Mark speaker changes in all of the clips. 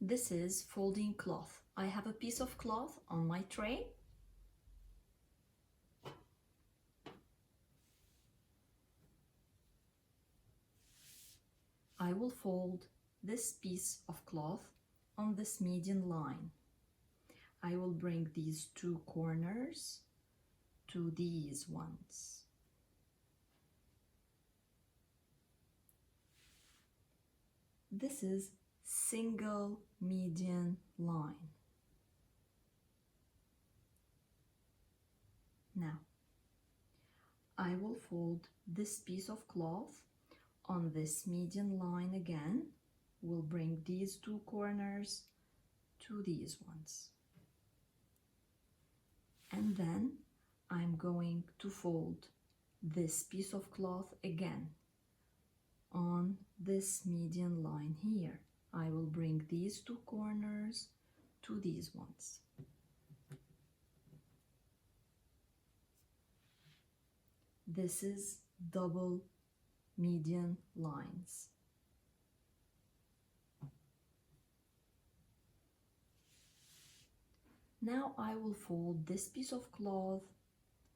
Speaker 1: This is folding cloth. I have a piece of cloth on my tray. I will fold this piece of cloth on this median line. I will bring these two corners to these ones. This is single median line. Now, I will fold this piece of cloth on this median line again. We'll bring these two corners to these ones. And then I'm going to fold this piece of cloth again on this median line here. I will bring these two corners to these ones. This is double median lines. Now I will fold this piece of cloth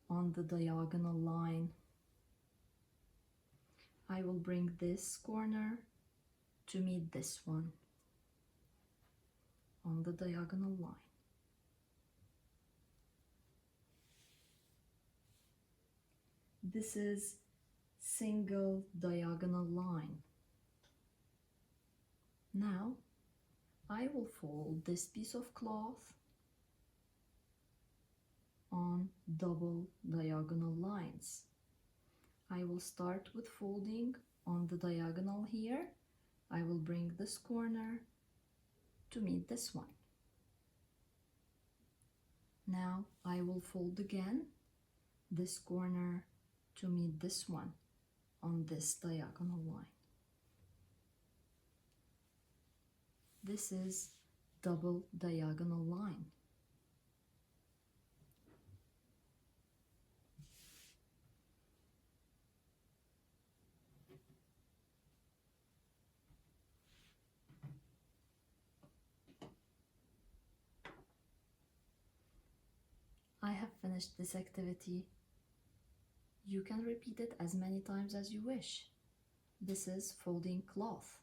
Speaker 1: on the diagonal line. I will bring this corner to meet this one on the diagonal line. This is single diagonal line. Now I will fold this piece of cloth on double diagonal lines. I will start with folding on the diagonal here. I will bring this corner to meet this one. Now I will fold again this corner to meet this one on this diagonal line. This is double diagonal line. I have finished this activity. You can repeat it as many times as you wish. This is folding cloth.